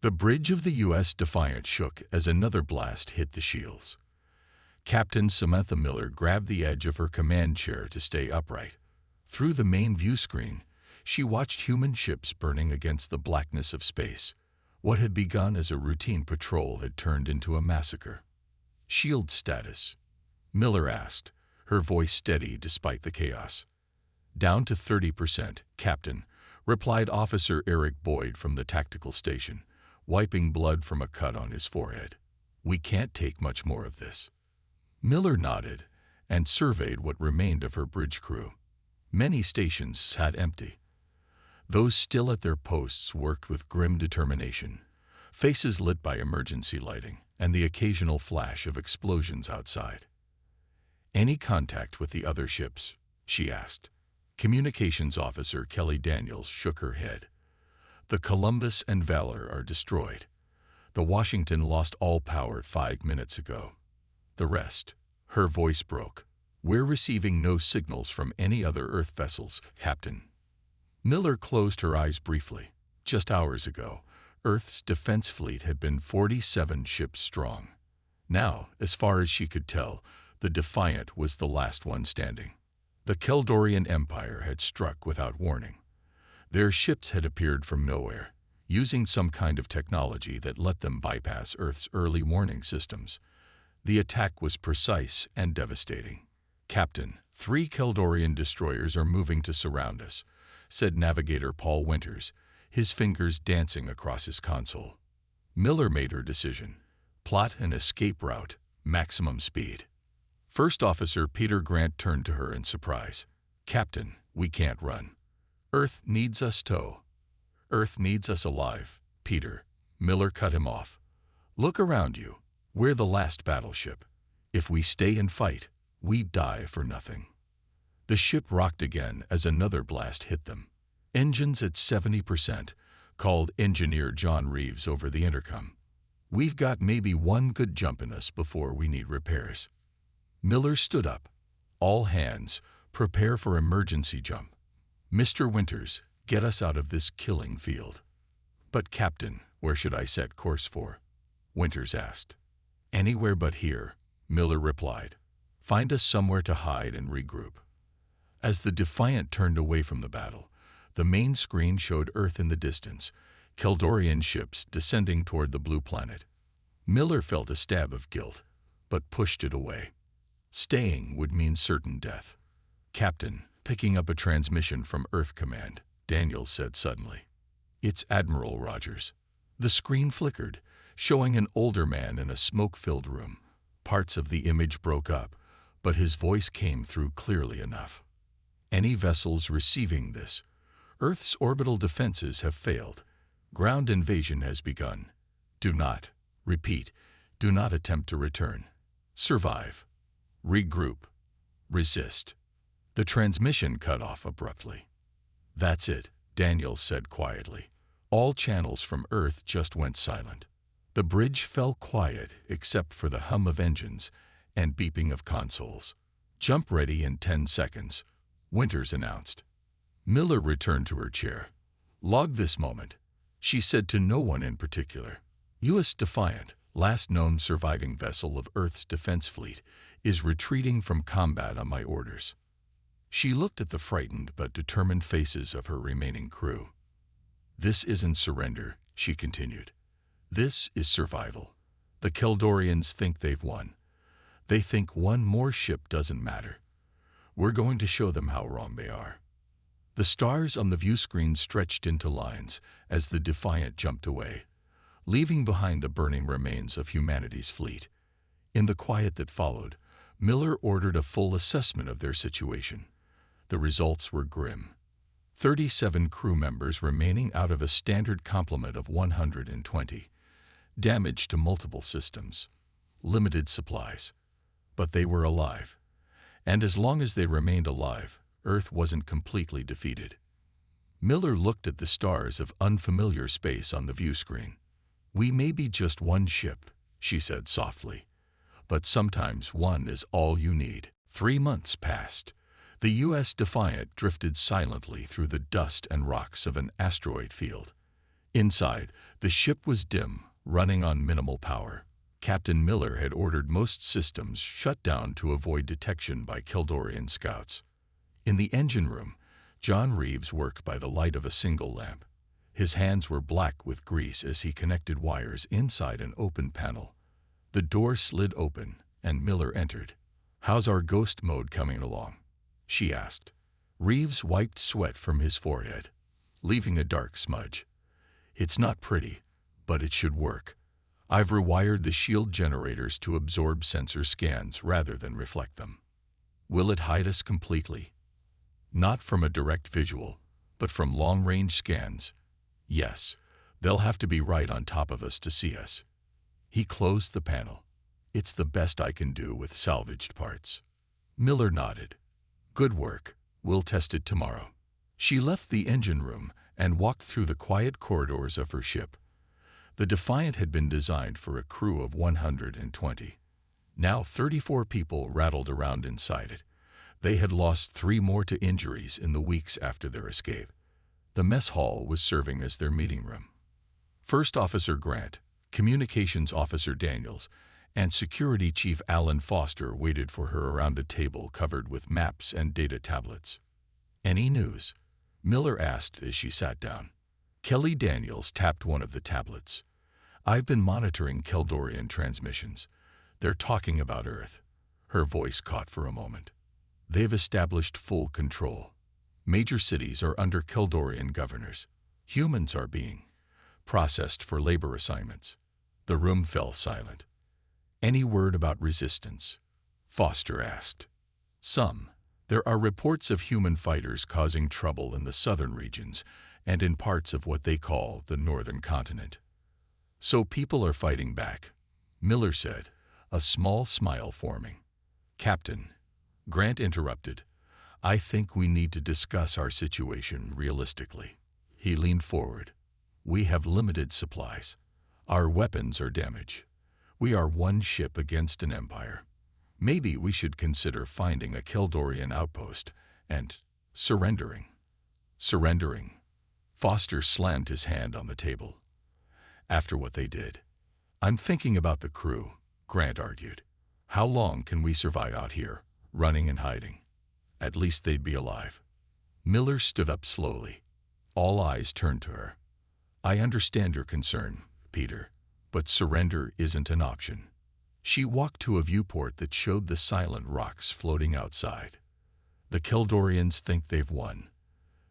The bridge of the U.S. Defiant shook as another blast hit the shields. Captain Samantha Miller grabbed the edge of her command chair to stay upright. Through the main view screen, she watched human ships burning against the blackness of space. What had begun as a routine patrol had turned into a massacre. "Shield status?" Miller asked, her voice steady despite the chaos. "Down to 30%, Captain," replied Officer Eric Boyd from the tactical station, wiping blood from a cut on his forehead. "We can't take much more of this." Miller nodded and surveyed what remained of her bridge crew. Many stations sat empty. Those still at their posts worked with grim determination, faces lit by emergency lighting and the occasional flash of explosions outside. "Any contact with the other ships?" she asked. Communications Officer Kelly Daniels shook her head. "The Columbus and Valor are destroyed. The Washington lost all power 5 minutes ago. The rest," her voice broke, "we're receiving no signals from any other Earth vessels, Captain." Miller closed her eyes briefly. Just hours ago, Earth's defense fleet had been 47 ships strong. Now, as far as she could tell, the Defiant was the last one standing. The Keldorian Empire had struck without warning. Their ships had appeared from nowhere, using some kind of technology that let them bypass Earth's early warning systems. The attack was precise and devastating. "Captain, 3 Keldorian destroyers are moving to surround us," said Navigator Paul Winters, his fingers dancing across his console. Miller made her decision. Plot an escape route, maximum speed. First Officer Peter Grant turned to her in surprise. "Captain, we can't run. Earth needs us tow." "Earth needs us alive, Peter." Miller cut him off. "Look around you. We're the last battleship. If we stay and fight, we die for nothing." The ship rocked again as another blast hit them. "Engines at 70%, called Engineer John Reeves over the intercom. "We've got maybe one good jump in us before we need repairs." Miller stood up. "All hands, prepare for emergency jump. Mr. Winters, get us out of this killing field." "But Captain, where should I set course for?" Winters asked. "Anywhere but here," Miller replied. "Find us somewhere to hide and regroup." As the Defiant turned away from the battle, the main screen showed Earth in the distance, Keldorian ships descending toward the blue planet. Miller felt a stab of guilt, but pushed it away. Staying would mean certain death. "Captain," picking up a transmission from Earth Command, Daniels said suddenly. "It's Admiral Rogers." The screen flickered, showing an older man in a smoke-filled room. Parts of the image broke up, but his voice came through clearly enough. "Any vessels receiving this? Earth's orbital defenses have failed. Ground invasion has begun. Do not, repeat, do not attempt to return. Survive. Regroup. Resist." The transmission cut off abruptly. "That's it," Daniels said quietly. All channels from Earth just went silent. The bridge fell quiet except for the hum of engines and beeping of consoles. "Jump ready in 10 seconds, Winters announced. Miller returned to her chair. "Log this moment," she said to no one in particular. "U.S. Defiant, last known surviving vessel of Earth's defense fleet, is retreating from combat on my orders." She looked at the frightened but determined faces of her remaining crew. "This isn't surrender," she continued. "This is survival. The Keldorians think they've won. They think one more ship doesn't matter. We're going to show them how wrong they are." The stars on the view screen stretched into lines as the Defiant jumped away, leaving behind the burning remains of humanity's fleet. In the quiet that followed, Miller ordered a full assessment of their situation. The results were grim. 37 crew members remaining out of a standard complement of 120. Damage to multiple systems. Limited supplies. But they were alive. And as long as they remained alive, Earth wasn't completely defeated. Miller looked at the stars of unfamiliar space on the view screen. "We may be just one ship," she said softly, "but sometimes one is all you need." 3 months passed. The U.S. Defiant drifted silently through the dust and rocks of an asteroid field. Inside, the ship was dim, running on minimal power. Captain Miller had ordered most systems shut down to avoid detection by Keldorian scouts. In the engine room, John Reeves worked by the light of a single lamp. His hands were black with grease as he connected wires inside an open panel. The door slid open, and Miller entered. "How's our ghost mode coming along?" she asked. Reeves wiped sweat from his forehead, leaving a dark smudge. "It's not pretty, but it should work. I've rewired the shield generators to absorb sensor scans rather than reflect them." "Will it hide us completely?" "Not from a direct visual, but from long-range scans. Yes, they'll have to be right on top of us to see us." He closed the panel. "It's the best I can do with salvaged parts." Miller nodded. "Good work. We'll test it tomorrow." She left the engine room and walked through the quiet corridors of her ship. The Defiant had been designed for a crew of 120. Now 34 people rattled around inside it. They had lost 3 more to injuries in the weeks after their escape. The mess hall was serving as their meeting room. First Officer Grant, Communications Officer Daniels, and Security Chief Alan Foster waited for her around a table covered with maps and data tablets. "Any news?" Miller asked as she sat down. Kelly Daniels tapped one of the tablets. "I've been monitoring Keldorian transmissions. They're talking about Earth." Her voice caught for a moment. "They've established full control. Major cities are under Keldorian governors. Humans are being processed for labor assignments." The room fell silent. "Any word about resistance?" Foster asked. "Some. There are reports of human fighters causing trouble in the southern regions and in parts of what they call the northern continent." "So people are fighting back," Miller said, a small smile forming. "Captain," Grant interrupted, "I think we need to discuss our situation realistically." He leaned forward. "We have limited supplies. Our weapons are damaged. We are one ship against an empire. Maybe we should consider finding a Keldorian outpost and surrendering." "Surrendering?" Foster slammed his hand on the table. "After what they did." "I'm thinking about the crew," Grant argued. "How long can we survive out here, running and hiding? At least they'd be alive." Miller stood up slowly. All eyes turned to her. "I understand your concern, Peter, but surrender isn't an option." She walked to a viewport that showed the silent rocks floating outside. "The Keldorians think they've won.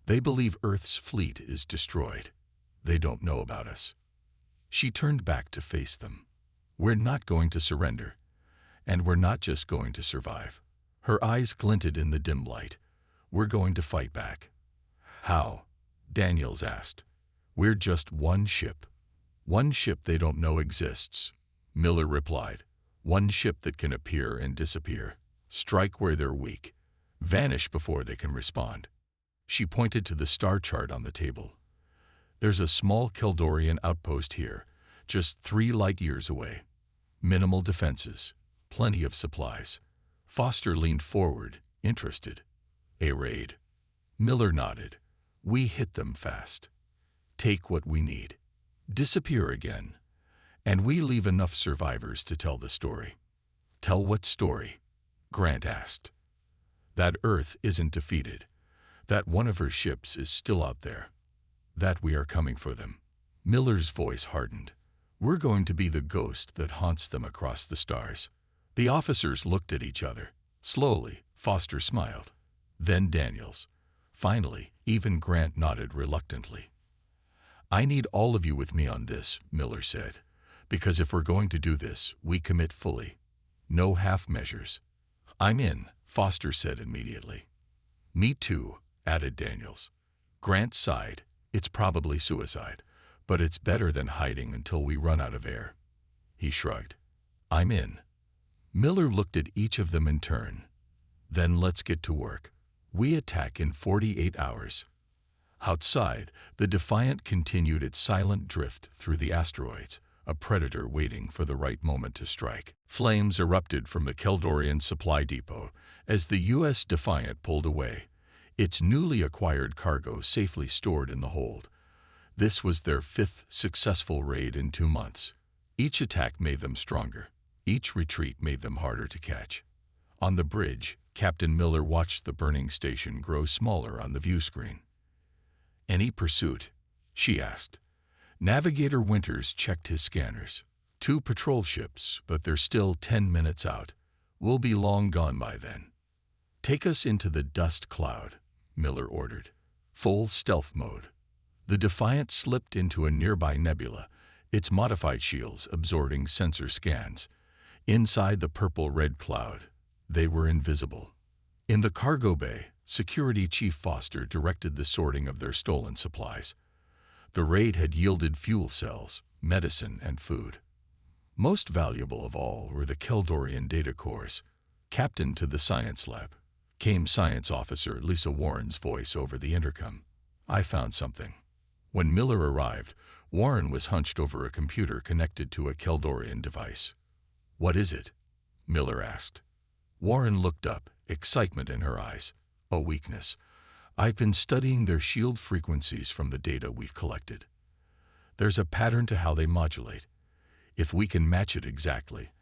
They believe Earth's fleet is destroyed. They don't know about us." She turned back to face them. "We're not going to surrender. And we're not just going to survive." Her eyes glinted in the dim light. "We're going to fight back." "How?" Daniels asked. "We're just one ship. One ship they don't know exists," Miller replied. "One ship that can appear and disappear, strike where they're weak, vanish before they can respond." She pointed to the star chart on the table. "There's a small Keldorian outpost here, just 3 light-years away. Minimal defenses, plenty of supplies." Foster leaned forward, interested. "A raid?" Miller nodded. "We hit them fast. Take what we need. Disappear again. And we leave enough survivors to tell the story." "Tell what story?" Grant asked. "That Earth isn't defeated. That one of her ships is still out there. That we are coming for them." Miller's voice hardened. "We're going to be the ghost that haunts them across the stars." The officers looked at each other. Slowly, Foster smiled. Then Daniels. Finally, even Grant nodded reluctantly. "I need all of you with me on this," Miller said, "because if we're going to do this, we commit fully. No half measures." "I'm in," Foster said immediately. "Me too," added Daniels. Grant sighed. "It's probably suicide, but it's better than hiding until we run out of air." He shrugged. "I'm in." Miller looked at each of them in turn. "Then let's get to work. We attack in 48 hours. Outside, the Defiant continued its silent drift through the asteroids, a predator waiting for the right moment to strike. Flames erupted from the Keldorian supply depot as the U.S. Defiant pulled away, its newly acquired cargo safely stored in the hold. This was their 5th successful raid in 2 months. Each attack made them stronger. Each retreat made them harder to catch. On the bridge, Captain Miller watched the burning station grow smaller on the view screen. "Any pursuit?" she asked. Navigator Winters checked his scanners. 2 patrol ships, but they're still 10 minutes out. We'll be long gone by then. "Take us into the dust cloud," Miller ordered. "Full stealth mode." The Defiant slipped into a nearby nebula, its modified shields absorbing sensor scans. Inside the purple-red cloud, they were invisible. In the cargo bay, Security Chief Foster directed the sorting of their stolen supplies. The raid had yielded fuel cells, medicine, and food. Most valuable of all were the Keldorian data cores. "Captain to the science lab," came Science Officer Lisa Warren's voice over the intercom. "I found something." When Miller arrived, Warren was hunched over a computer connected to a Keldorian device. "What is it?" Miller asked. Warren looked up, excitement in her eyes. "A weakness. I've been studying their shield frequencies from the data we've collected. There's a pattern to how they modulate. If we can match it exactly,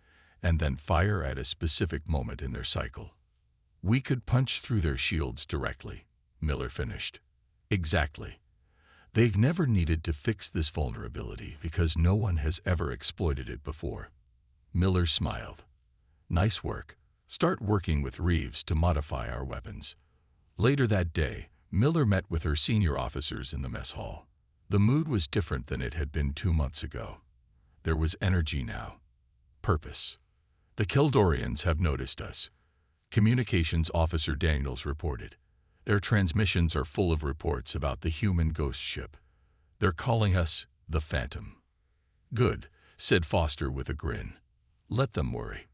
and then fire at a specific moment in their cycle, we could punch through their shields directly," Miller finished. "Exactly. They've never needed to fix this vulnerability because no one has ever exploited it before." Miller smiled. "Nice work. Start working with Reeves to modify our weapons." Later that day, Miller met with her senior officers in the mess hall. The mood was different than it had been 2 months ago. There was energy now. Purpose. "The Keldorians have noticed us," Communications Officer Daniels reported. "Their transmissions are full of reports about the human ghost ship. They're calling us the Phantom." "Good," said Foster with a grin. "Let them worry."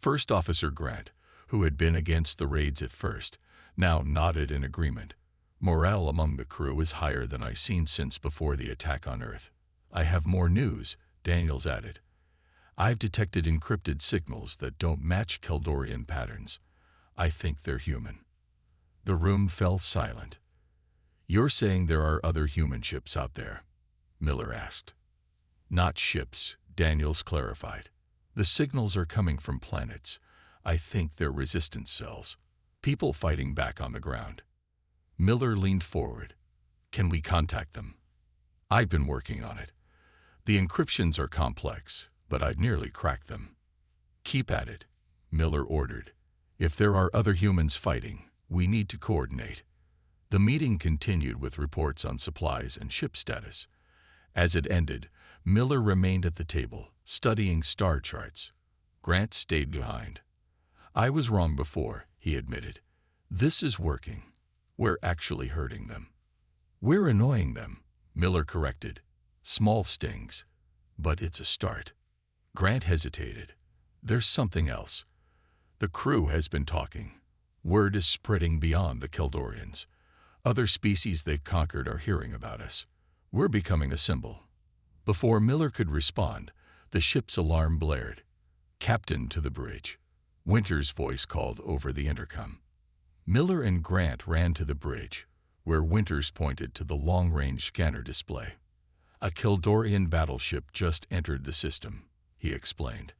First Officer Grant, who had been against the raids at first, now nodded in agreement. "Morale among the crew is higher than I've seen since before the attack on Earth." "I have more news," Daniels added. "I've detected encrypted signals that don't match Keldorian patterns. I think they're human." The room fell silent. "You're saying there are other human ships out there?" Miller asked. "Not ships," Daniels clarified. "The signals are coming from planets. I think they're resistance cells. People fighting back on the ground." Miller leaned forward. "Can we contact them?" "I've been working on it. The encryptions are complex, but I've nearly cracked them." "Keep at it," Miller ordered. "If there are other humans fighting, we need to coordinate." The meeting continued with reports on supplies and ship status. As it ended, Miller remained at the table, studying star charts. Grant stayed behind. "I was wrong before," he admitted. "This is working. We're actually hurting them." "We're annoying them," Miller corrected. "Small stings, but it's a start." Grant hesitated. "There's something else. The crew has been talking. Word is spreading beyond the Keldorians. Other species they've conquered are hearing about us. We're becoming a symbol." Before Miller could respond, the ship's alarm blared. "Captain to the bridge," Winter's voice called over the intercom. Miller and Grant ran to the bridge, where Winters pointed to the long-range scanner display. "A Keldorian battleship just entered the system," he explained.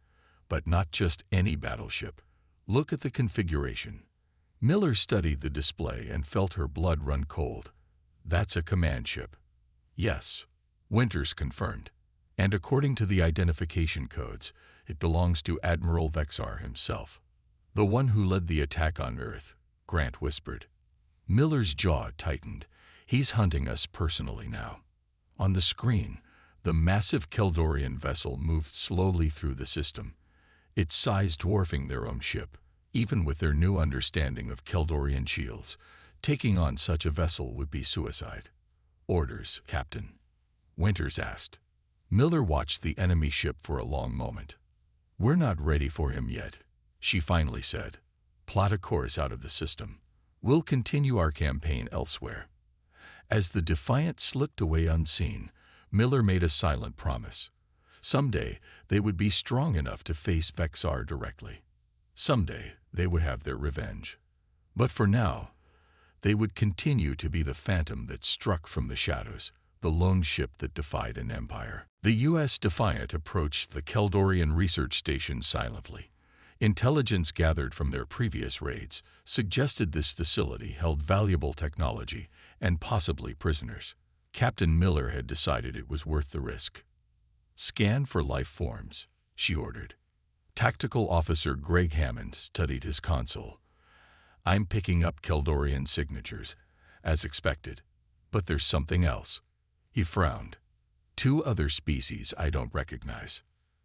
"But not just any battleship. Look at the configuration." Miller studied the display and felt her blood run cold. "That's a command ship." "Yes," Winters confirmed. "And according to the identification codes, it belongs to Admiral Vexar himself." "The one who led the attack on Earth," Grant whispered. Miller's jaw tightened. "He's hunting us personally now." On the screen, the massive Keldorian vessel moved slowly through the system, its size dwarfing their own ship. Even with their new understanding of Keldorian shields, taking on such a vessel would be suicide. "Orders, Captain?" Winters asked. Miller watched the enemy ship for a long moment. "We're not ready for him yet," she finally said. "Plot a course out of the system. We'll continue our campaign elsewhere." As the Defiant slipped away unseen, Miller made a silent promise. Someday, they would be strong enough to face Vexar directly. Someday, they would have their revenge. But for now, they would continue to be the phantom that struck from the shadows, the the lone ship that defied an empire. The U.S. Defiant approached the Keldorian research station silently. Intelligence gathered from their previous raids suggested this facility held valuable technology and possibly prisoners. Captain Miller had decided it was worth the risk. "Scan for life forms," she ordered. Tactical Officer Greg Hammond studied his console. "I'm picking up Keldorian signatures, as expected. But there's something else." He frowned. "Two other species I don't recognize."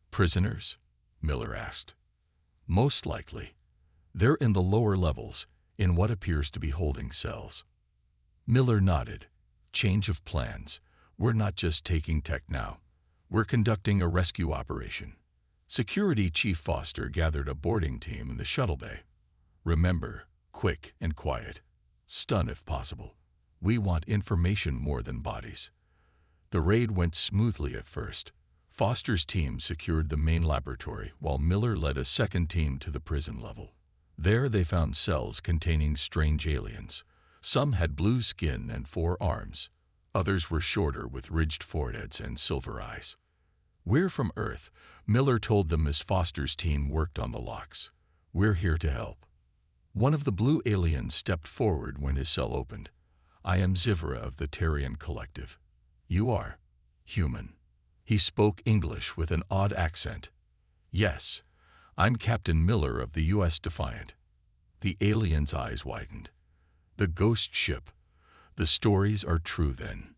"Prisoners?" Miller asked. "Most likely. They're in the lower levels, in what appears to be holding cells." Miller nodded. "Change of plans. We're not just taking tech now. We're conducting a rescue operation." Security Chief Foster gathered a boarding team in the shuttle bay. "Remember, quick and quiet. Stun if possible. We want information more than bodies." The raid went smoothly at first. Foster's team secured the main laboratory, while Miller led a second team to the prison level. There they found cells containing strange aliens. Some had blue skin and 4 arms. Others were shorter with ridged foreheads and silver eyes. "We're from Earth," Miller told them as Foster's team worked on the locks. "We're here to help." One of the blue aliens stepped forward when his cell opened. "I am Zivra of the Terrian Collective." "You are human." He spoke English with an odd accent. "Yes, I'm Captain Miller of the U.S. Defiant." The alien's eyes widened. "The ghost ship. The stories are true then."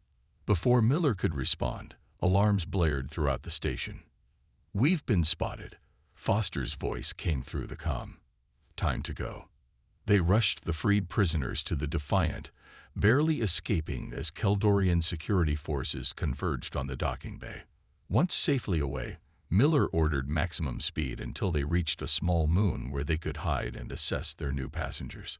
Before Miller could respond, alarms blared throughout the station. "We've been spotted." Foster's voice came through the comm. "Time to go." They rushed the freed prisoners to the Defiant, barely escaping as Keldorian security forces converged on the docking bay. Once safely away, Miller ordered maximum speed until they reached a small moon where they could hide and assess their new passengers.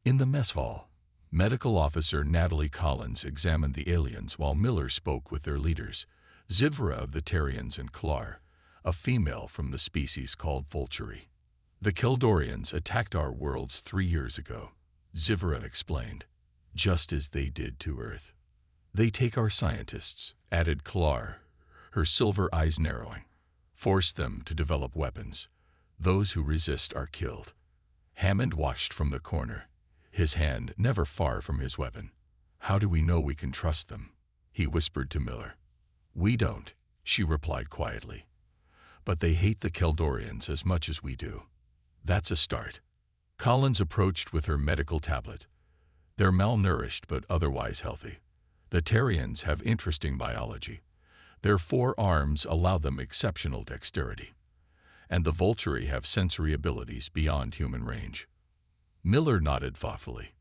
In the mess hall, Medical Officer Natalie Collins examined the aliens while Miller spoke with their leaders, Zivra of the Terrians and Klar, a female from the species called Vulturi. "The Keldorians attacked our worlds 3 years ago," Zivra explained, "just as they did to Earth." "They take our scientists," added Klar, her silver eyes narrowing. "Force them to develop weapons. Those who resist are killed." Hammond watched from the corner, his hand never far from his weapon. "How do we know we can trust them?" he whispered to Miller. "We don't," she replied quietly. "But they hate the Keldorians as much as we do." "That's a start." Collins approached with her medical tablet. "They're malnourished but otherwise healthy. The Terrians have interesting biology. Their 4 arms allow them exceptional dexterity. And the Vulturi have sensory abilities beyond human range." Miller nodded thoughtfully.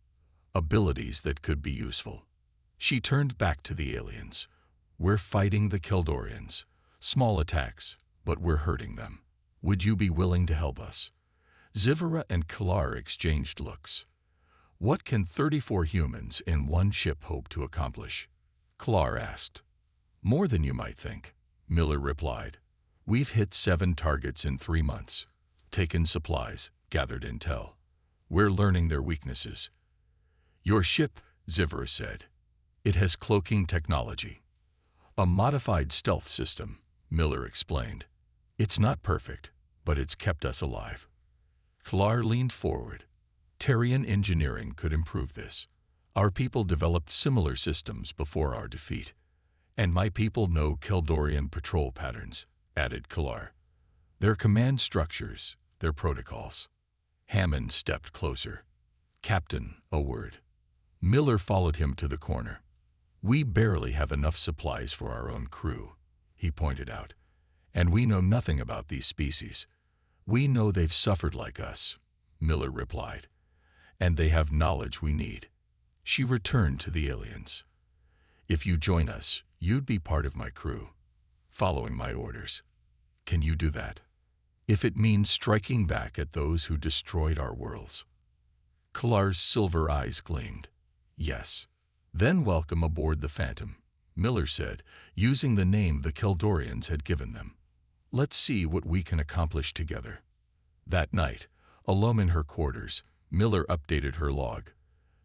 "Abilities that could be useful." She turned back to the aliens. "We're fighting the Keldorians. Small attacks, but we're hurting them. Would you be willing to help us?" Zivra and Klar exchanged looks. "What can 34 humans in one ship hope to accomplish?" Klar asked. "More than you might think," Miller replied. "We've hit 7 targets in 3 months, taken supplies, gathered intel. We're learning their weaknesses." "Your ship," Zivra said. "It has cloaking technology." "A modified stealth system," Miller explained. "It's not perfect, but it's kept us alive." Klar leaned forward. "Terrian engineering could improve this. Our people developed similar systems before our defeat. And my people know Keldorian patrol patterns," added Klar. "Their command structures, their protocols." Hammond stepped closer. "Captain, a word." Miller followed him to the corner. "We barely have enough supplies for our own crew," he pointed out. "And we know nothing about these species." "We know they've suffered like us," Miller replied. "And they have knowledge we need." She returned to the aliens. "If you join us, you'd be part of my crew, following my orders. Can you do that? If it means striking back at those who destroyed our worlds." Klar's silver eyes gleamed. "Yes." "Then welcome aboard the Phantom," Miller said, using the name the Keldorians had given them. "Let's see what we can accomplish together." That night, alone in her quarters, Miller updated her log.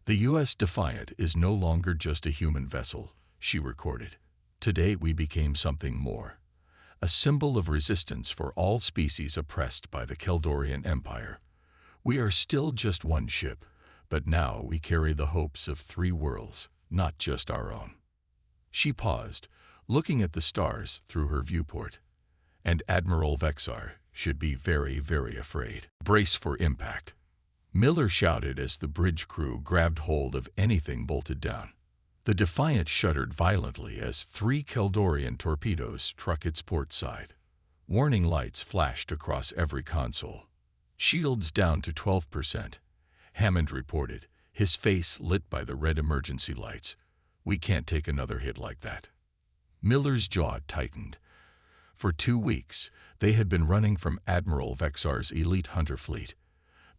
"The U.S. Defiant is no longer just a human vessel. she recorded. Today we became something more. A symbol of resistance for all species oppressed by the Keldorian Empire. We are still just one ship, but now we carry the hopes of 3 worlds, not just our own. She paused, looking at the stars through her viewport. And Admiral Vexar should be very, very afraid. Brace for impact. Miller shouted as the bridge crew grabbed hold of anything bolted down. The Defiant shuddered violently as 3 Keldorian torpedoes struck its port side. Warning lights flashed across every console. Shields down to 12%. Hammond reported, his face lit by the red emergency lights. We can't take another hit like that. Miller's jaw tightened. For 2 weeks, they had been running from Admiral Vexar's elite hunter fleet.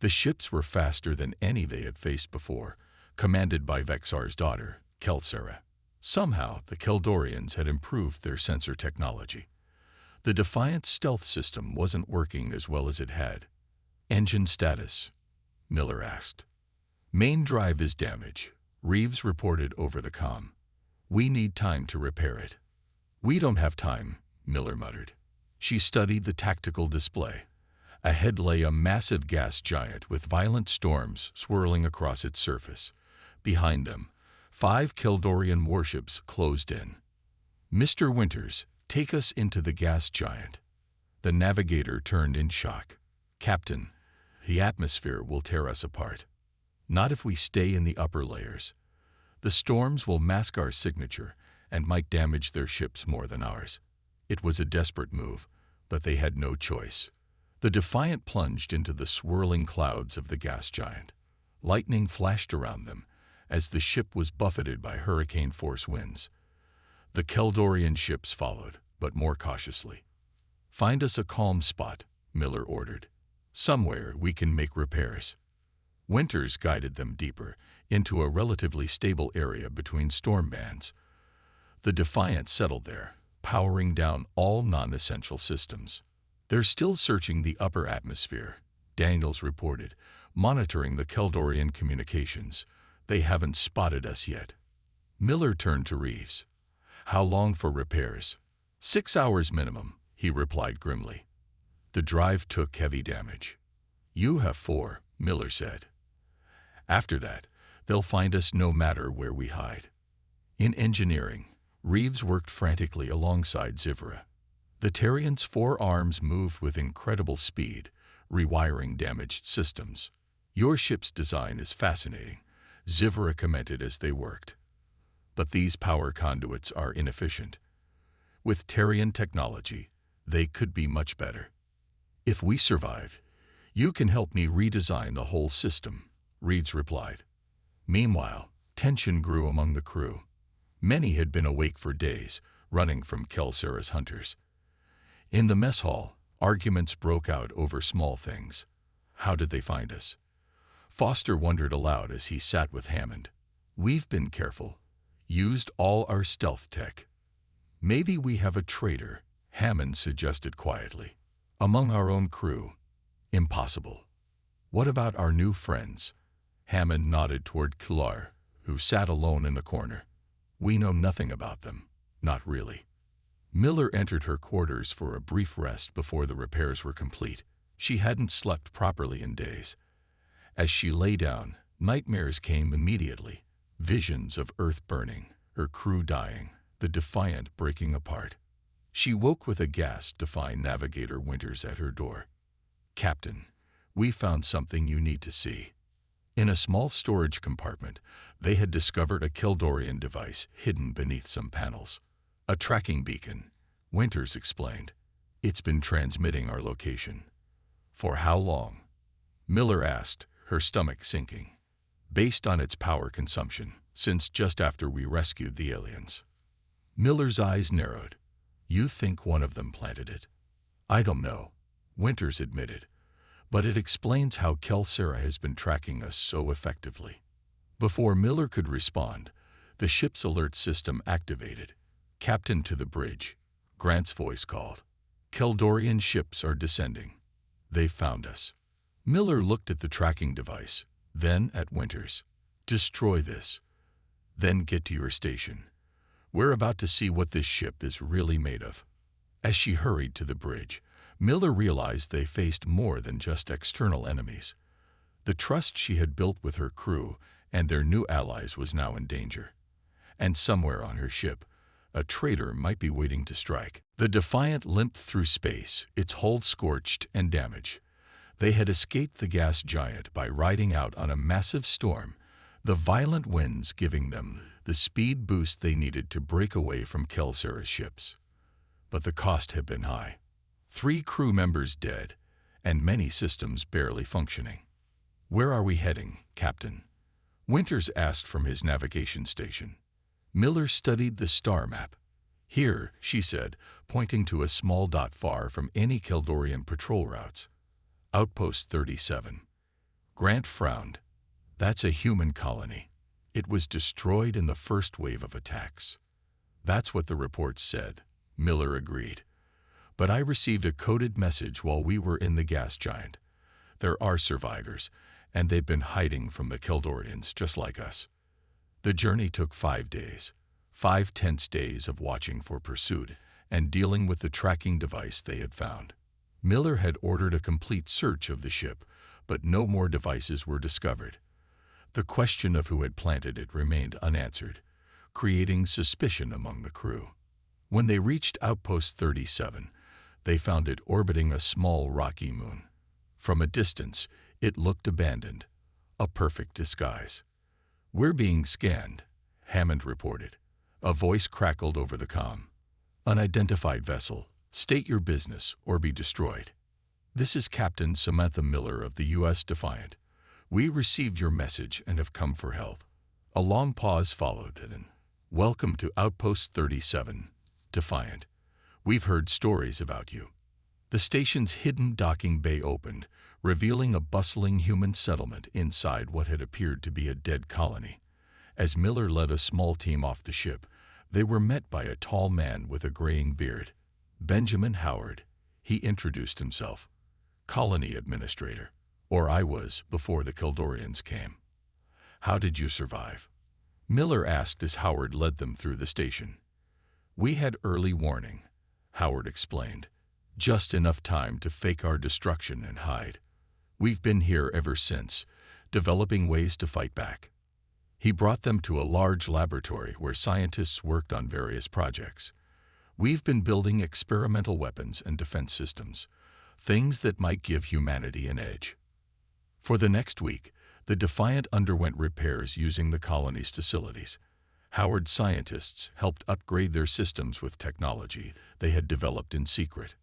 The ships were faster than any they had faced before, commanded by Vexar's daughter, Kelsera. Somehow, the Keldorians had improved their sensor technology. The Defiant's stealth system wasn't working as well as it had. Engine status, Miller asked. Main drive is damaged, Reeves reported over the comm. We need time to repair it. We don't have time, Miller muttered. She studied the tactical display. Ahead lay a massive gas giant with violent storms swirling across its surface. Behind them, 5 Keldorian warships closed in. Mr. Winters, take us into the gas giant. The navigator turned in shock. Captain, the atmosphere will tear us apart. Not if we stay in the upper layers. The storms will mask our signature and might damage their ships more than ours. It was a desperate move, but they had no choice. The Defiant plunged into the swirling clouds of the gas giant. Lightning flashed around them as the ship was buffeted by hurricane-force winds. The Keldorian ships followed, but more cautiously. Find us a calm spot, Miller ordered. Somewhere we can make repairs. Winters guided them deeper, into a relatively stable area between storm bands. The Defiant settled there, powering down all non-essential systems. They're still searching the upper atmosphere, Daniels reported, monitoring the Keldorian communications. They haven't spotted us yet. Miller turned to Reeves. How long for repairs? 6 hours minimum, he replied grimly. The drive took heavy damage. You have 4, Miller said. After that, they'll find us no matter where we hide. In engineering, Reeves worked frantically alongside Zivra. The Terrian's 4 arms moved with incredible speed, rewiring damaged systems. Your ship's design is fascinating, Zivra commented as they worked. But these power conduits are inefficient. With Terrian technology, they could be much better. If we survive, you can help me redesign the whole system, Reeves replied. Meanwhile, tension grew among the crew. Many had been awake for days, running from Kelsera's hunters. In the mess hall, arguments broke out over small things. How did they find us? Foster wondered aloud as he sat with Hammond. We've been careful. Used all our stealth tech. Maybe we have a traitor, Hammond suggested quietly. Among our own crew. Impossible. What about our new friends? Hammond nodded toward Kilar, who sat alone in the corner. We know nothing about them. Not really. Miller entered her quarters for a brief rest before the repairs were complete. She hadn't slept properly in days. As she lay down, nightmares came immediately. Visions of Earth burning, her crew dying, the Defiant breaking apart. She woke with a gasp to find Navigator Winters at her door. Captain, we found something you need to see. In a small storage compartment, they had discovered a Keldorian device hidden beneath some panels. A tracking beacon, Winters explained. It's been transmitting our location. For how long? Miller asked, her stomach sinking. Based on its power consumption, since just after we rescued the aliens. Miller's eyes narrowed. You think one of them planted it? I don't know, Winters admitted, but it explains how Kelsera has been tracking us so effectively. Before Miller could respond, the ship's alert system activated. Captain to the bridge, Grant's voice called. Keldorian ships are descending. They've found us. Miller looked at the tracking device, then at Winters. Destroy this. Then get to your station. We're about to see what this ship is really made of." As she hurried to the bridge, Miller realized they faced more than just external enemies. The trust she had built with her crew and their new allies was now in danger. And somewhere on her ship, a traitor might be waiting to strike. The Defiant limped through space, its hull scorched and damaged. They had escaped the gas giant by riding out on a massive storm, the violent winds giving them the speed boost they needed to break away from Kelsera's ships. But the cost had been high. 3 crew members dead, and many systems barely functioning. "Where are we heading, Captain?" Winters asked from his navigation station. Miller studied the star map. "Here," she said, pointing to a small dot far from any Keldorian patrol routes. "Outpost 37. Grant frowned. "That's a human colony. It was destroyed in the first wave of attacks." "That's what the reports said," Miller agreed. "But I received a coded message while we were in the gas giant. There are survivors, and they've been hiding from the Keldorians just like us." The journey took 5 days, 5 tense days of watching for pursuit and dealing with the tracking device they had found. Miller had ordered a complete search of the ship, but no more devices were discovered. The question of who had planted it remained unanswered, creating suspicion among the crew. When they reached Outpost 37, they found it orbiting a small rocky moon. From a distance, it looked abandoned, a perfect disguise. "We're being scanned," Hammond reported. A voice crackled over the comm. "Unidentified vessel. State your business or be destroyed." "This is Captain Samantha Miller of the U.S. Defiant. We received your message and have come for help." A long pause followed, and then, "Welcome to Outpost 37, Defiant. We've heard stories about you." The station's hidden docking bay opened, revealing a bustling human settlement inside what had appeared to be a dead colony. As Miller led a small team off the ship, they were met by a tall man with a graying beard. "Benjamin Howard," he introduced himself. "Colony administrator. Or I was before the Keldorians came." "How did you survive?" Miller asked as Howard led them through the station. "We had early warning," Howard explained. "Just enough time to fake our destruction and hide. We've been here ever since, developing ways to fight back." He brought them to a large laboratory where scientists worked on various projects. "We've been building experimental weapons and defense systems, things that might give humanity an edge." For the next week, the Defiant underwent repairs using the colony's facilities. Howard's scientists helped upgrade their systems with technology they had developed in secret.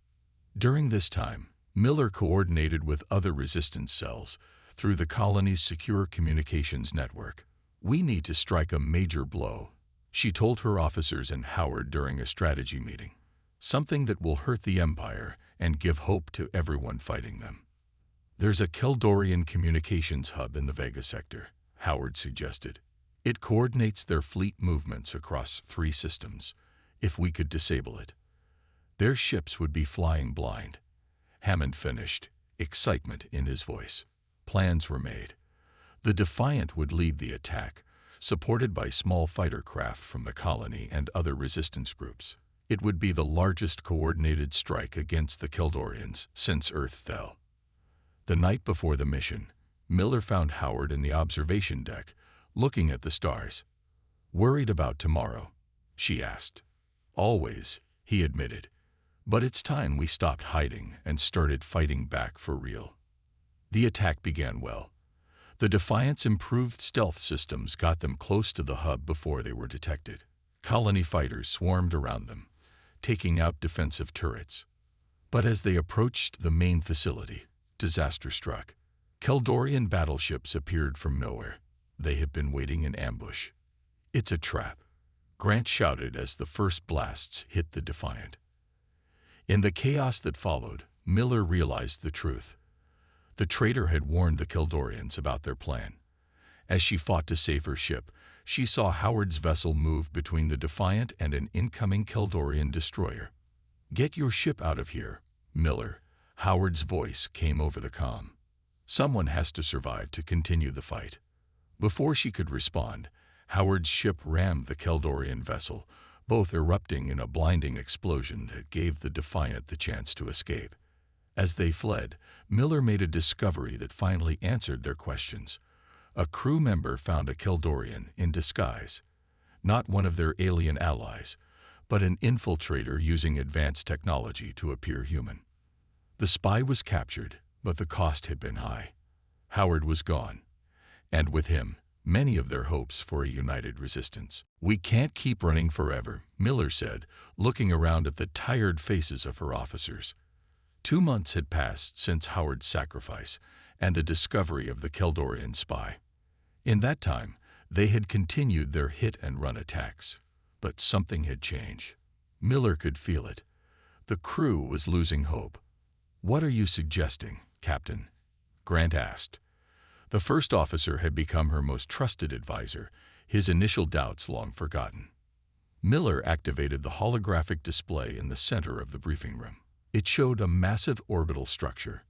During this time, Miller coordinated with other resistance cells through the colony's secure communications network. "We need to strike a major blow," she told her officers and Howard during a strategy meeting. "Something that will hurt the Empire and give hope to everyone fighting them." "There's a Keldorian communications hub in the Vega sector," Howard suggested. "It coordinates their fleet movements across 3 systems. If we could disable it, their ships would be flying blind." Hammond finished, excitement in his voice. Plans were made. The Defiant would lead the attack, supported by small fighter craft from the colony and other resistance groups. It would be the largest coordinated strike against the Keldorians since Earth fell. The night before the mission, Miller found Howard in the observation deck, looking at the stars. "Worried about tomorrow?" she asked. "Always," he admitted. "But it's time we stopped hiding and started fighting back for real." The attack began well. The Defiant's improved stealth systems got them close to the hub before they were detected. Colony fighters swarmed around them, taking out defensive turrets. But as they approached the main facility, disaster struck. Keldorian battleships appeared from nowhere. They had been waiting in ambush. "It's a trap," Grant shouted as the first blasts hit the Defiant. In the chaos that followed, Miller realized the truth. The traitor had warned the Keldorians about their plan. As she fought to save her ship, she saw Howard's vessel move between the Defiant and an incoming Keldorian destroyer. "Get your ship out of here, Miller," Howard's voice came over the comm. "Someone has to survive to continue the fight." Before she could respond, Howard's ship rammed the Keldorian vessel, both erupting in a blinding explosion that gave the Defiant the chance to escape. As they fled, Miller made a discovery that finally answered their questions. A crew member found a Keldorian in disguise, not one of their alien allies, but an infiltrator using advanced technology to appear human. The spy was captured, but the cost had been high. Howard was gone, and with him, many of their hopes for a united resistance. "We can't keep running forever," Miller said, looking around at the tired faces of her officers. 2 months had passed since Howard's sacrifice and the discovery of the Keldorian spy. In that time, they had continued their hit-and-run attacks, but something had changed. Miller could feel it. The crew was losing hope. "What are you suggesting, Captain?" Grant asked. The first officer had become her most trusted advisor, his initial doubts long forgotten. Miller activated the holographic display in the center of the briefing room. It showed a massive orbital structure.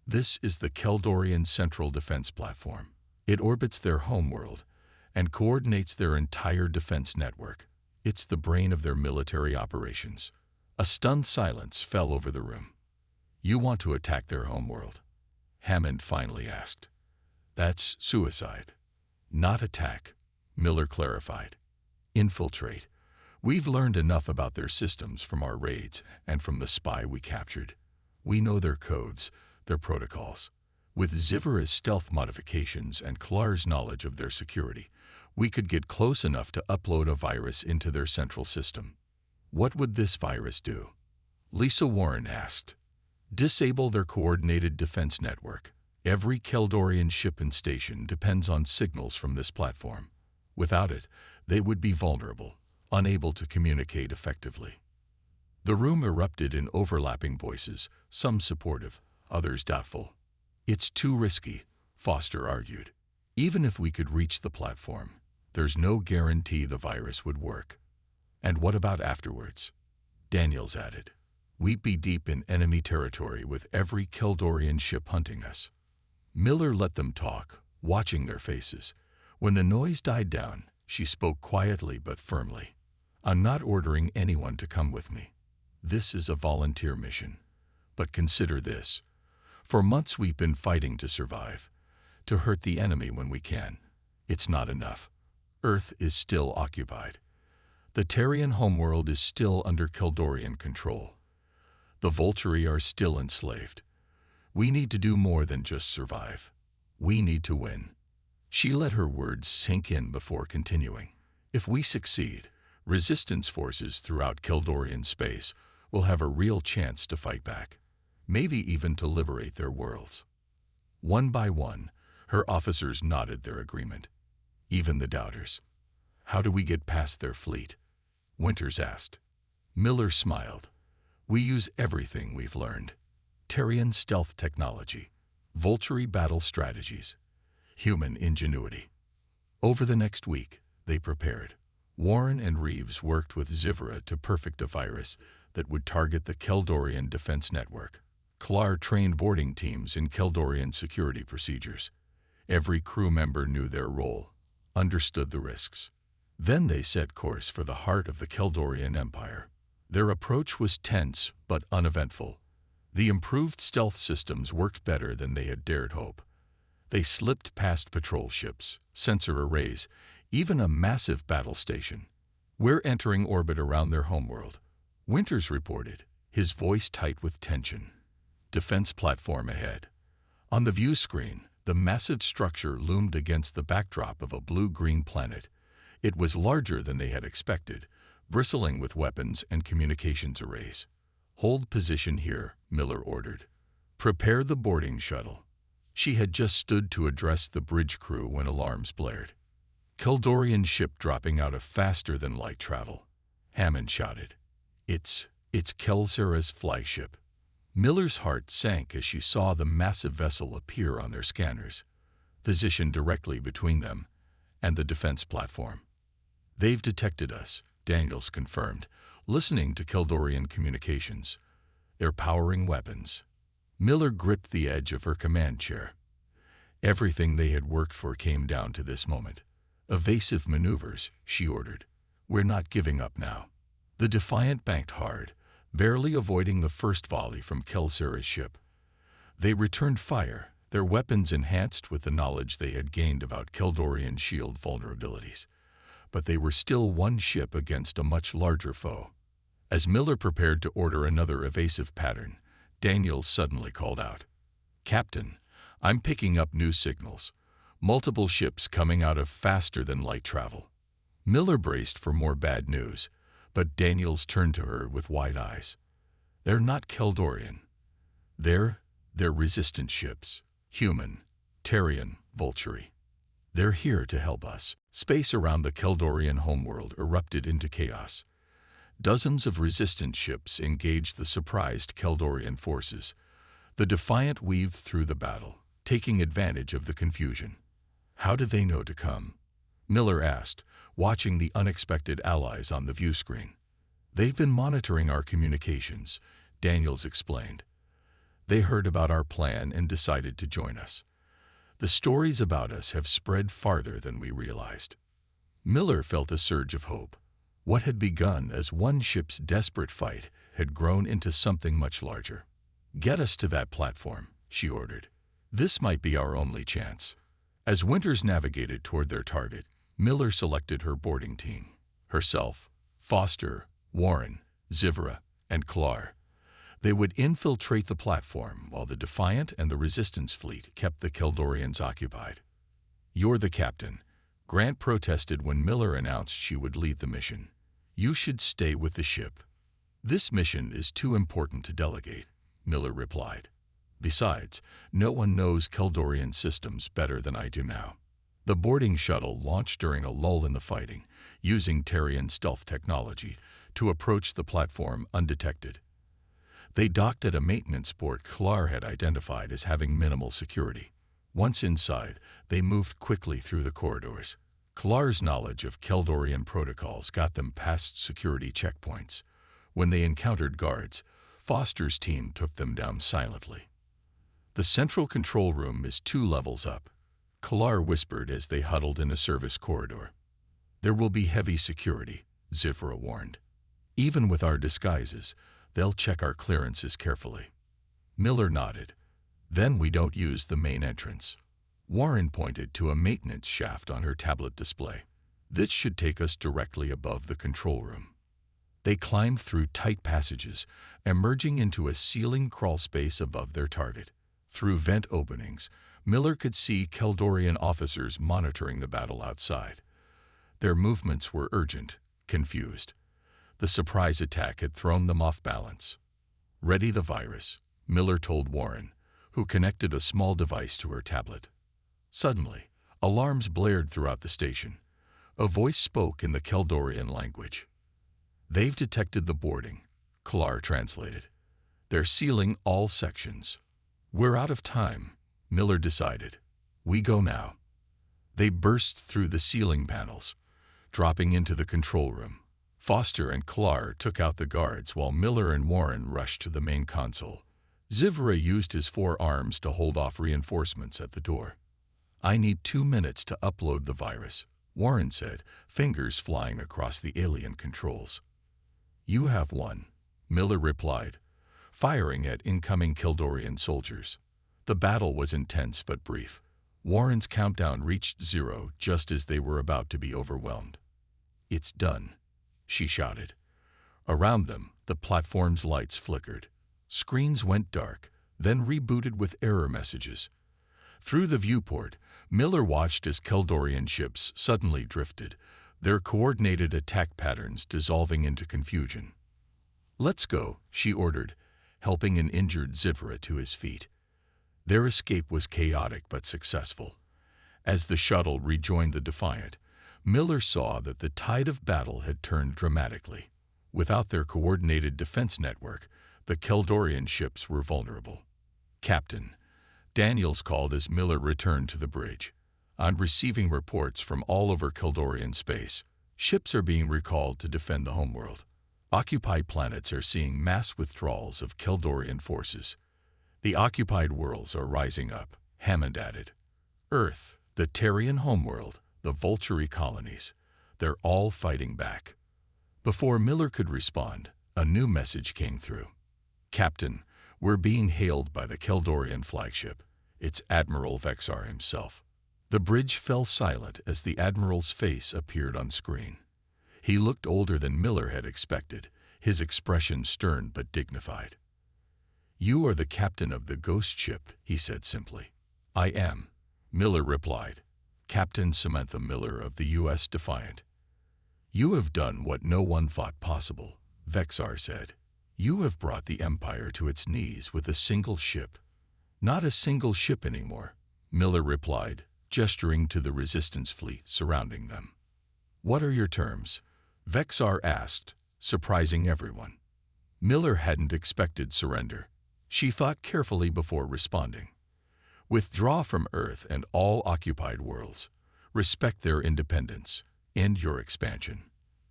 "This is the Keldorian Central Defense Platform. It orbits their homeworld and coordinates their entire defense network. It's the brain of their military operations." A stunned silence fell over the room. "You want to attack their homeworld?" Hammond finally asked. "That's suicide." "Not attack," Miller clarified. "Infiltrate. We've learned enough about their systems from our raids and from the spy we captured. We know their codes, their protocols. With Zivera's stealth modifications and Klar's knowledge of their security, we could get close enough to upload a virus into their central system." "What would this virus do?" Lisa Warren asked. "Disable their coordinated defense network. Every Keldorian ship and station depends on signals from this platform. Without it, they would be vulnerable, unable to communicate effectively." The room erupted in overlapping voices, some supportive, others doubtful. "It's too risky," Foster argued. "Even if we could reach the platform, there's no guarantee the virus would work." "And what about afterwards?" Daniels added. "We'd be deep in enemy territory with every Keldorian ship hunting us." Miller let them talk, watching their faces. When the noise died down, she spoke quietly but firmly. "I'm not ordering anyone to come with me. This is a volunteer mission. But consider this. For months we've been fighting to survive, to hurt the enemy when we can. It's not enough. Earth is still occupied. The Terrian homeworld is still under Keldorian control. The Volturi are still enslaved. We need to do more than just survive. We need to win." She let her words sink in before continuing. "If we succeed, resistance forces throughout Keldorian space will have a real chance to fight back, maybe even to liberate their worlds." One by one, her officers nodded their agreement, even the doubters. "How do we get past their fleet?" Winters asked. Miller smiled. "We use everything we've learned. Terrian stealth technology, Volturi battle strategies, human ingenuity." Over the next week, they prepared. Warren and Reeves worked with Zivera to perfect a virus that would target the Keldorian defense network. Klar trained boarding teams in Keldorian security procedures. Every crew member knew their role, understood the risks. Then they set course for the heart of the Keldorian Empire. Their approach was tense but uneventful. The improved stealth systems worked better than they had dared hope. They slipped past patrol ships, sensor arrays, even a massive battle station. "We're entering orbit around their homeworld," Winters reported, his voice tight with tension. "Defense platform ahead." On the view screen, the massive structure loomed against the backdrop of a blue-green planet. It was larger than they had expected, bristling with weapons and communications arrays. "Hold position here," Miller ordered. "Prepare the boarding shuttle." She had just stood to address the bridge crew when alarms blared. "Keldorian ship dropping out of faster-than-light travel," Hammond shouted. It's Kelsera's flyship." Miller's heart sank as she saw the massive vessel appear on their scanners, positioned directly between them and the defense platform. "They've detected us," Daniels confirmed, listening to Keldorian communications. "They're powering weapons." Miller gripped the edge of her command chair. Everything they had worked for came down to this moment. "Evasive maneuvers," she ordered. "We're not giving up now." The Defiant banked hard, barely avoiding the first volley from Kelsera's ship. They returned fire, their weapons enhanced with the knowledge they had gained about Keldorian shield vulnerabilities. But they were still one ship against a much larger foe. As Miller prepared to order another evasive pattern, Daniels suddenly called out, "Captain, I'm picking up new signals. Multiple ships coming out of faster-than-light travel." Miller braced for more bad news, but Daniels turned to her with wide eyes. "They're not Keldorian. They're resistance ships. Human, Terrian, Vulturi. They're here to help us." Space around the Keldorian homeworld erupted into chaos. Dozens of resistance ships engaged the surprised Keldorian forces. The Defiant weaved through the battle, taking advantage of the confusion. "How do they know to come?" Miller asked, watching the unexpected allies on the view screen. "They've been monitoring our communications," Daniels explained. "They heard about our plan and decided to join us. The stories about us have spread farther than we realized." Miller felt a surge of hope. What had begun as one ship's desperate fight had grown into something much larger. "Get us to that platform," she ordered. "This might be our only chance." As Winters navigated toward their target, Miller selected her boarding team. Herself, Foster, Warren, Zivra, and Klar. They would infiltrate the platform while the Defiant and the Resistance fleet kept the Keldorians occupied. "You're the captain," Grant protested when Miller announced she would lead the mission. "You should stay with the ship." "This mission is too important to delegate," Miller replied. "Besides, no one knows Keldorian systems better than I do now." The boarding shuttle launched during a lull in the fighting, using Terrian stealth technology to approach the platform undetected. They docked at a maintenance port Klar had identified as having minimal security. Once inside, they moved quickly through the corridors. Klar's knowledge of Keldorian protocols got them past security checkpoints. When they encountered guards, Foster's team took them down silently. "The central control room is 2 levels up," Klar whispered as they huddled in a service corridor. "There will be heavy security," Zivra warned. "Even with our disguises, they'll check our clearances carefully." Miller nodded. "Then we don't use the main entrance." Warren pointed to a maintenance shaft on her tablet display. "This should take us directly above the control room." They climbed through tight passages, emerging into a ceiling crawl space above their target. Through vent openings, Miller could see Keldorian officers monitoring the battle outside. Their movements were urgent, confused. The surprise attack had thrown them off balance. "Ready the virus," Miller told Warren, who connected a small device to her tablet. Suddenly, alarms blared throughout the station. A voice spoke in the Keldorian language. "They've detected the boarding," Klar translated. "They're sealing all sections." "We're out of time," Miller decided. "We go now." They burst through the ceiling panels, dropping into the control room. Foster and Klar took out the guards while Miller and Warren rushed to the main console. Zivra used his 4 arms to hold off reinforcements at the door. "I need 2 minutes to upload the virus," Warren said, fingers flying across the alien controls. "You have 1," Miller replied, firing at incoming Keldorian soldiers. The battle was intense but brief. Warren's countdown reached 0 just as they were about to be overwhelmed. "It's done," she shouted. Around them, the platform's lights flickered. Screens went dark, then rebooted with error messages. Through the viewport, Miller watched as Keldorian ships suddenly drifted, their coordinated attack patterns dissolving into confusion. "Let's go," she ordered, helping an injured Zivra to his feet. Their escape was chaotic but successful. As the shuttle rejoined the Defiant, Miller saw that the tide of battle had turned dramatically. Without their coordinated defense network, the Keldorian ships were vulnerable. "Captain," Daniels called as Miller returned to the bridge. "I'm receiving reports from all over Keldorian space. Ships are being recalled to defend the homeworld. Occupied planets are seeing mass withdrawals of Keldorian forces. The occupied worlds are rising up," Hammond added. "Earth, the Terrian homeworld, the Vulturi colonies, they're all fighting back." Before Miller could respond, a new message came through. Captain, we're being hailed by the Keldorian flagship. It's Admiral Vexar himself. The bridge fell silent as the Admiral's face appeared on screen. He looked older than Miller had expected, his expression stern but dignified. You are the captain of the ghost ship, he said simply. I am, Miller replied. Captain Samantha Miller of the U.S. Defiant. You have done what no one thought possible, Vexar said. You have brought the Empire to its knees with a single ship. Not a single ship anymore, Miller replied, gesturing to the resistance fleet surrounding them. What are your terms? Vexar asked, surprising everyone. Miller hadn't expected surrender. She thought carefully before responding. Withdraw from Earth and all occupied worlds. Respect their independence. End your expansion.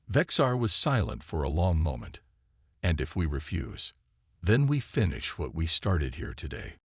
Vexar was silent for a long moment. And if we refuse, then we finish what we started here today.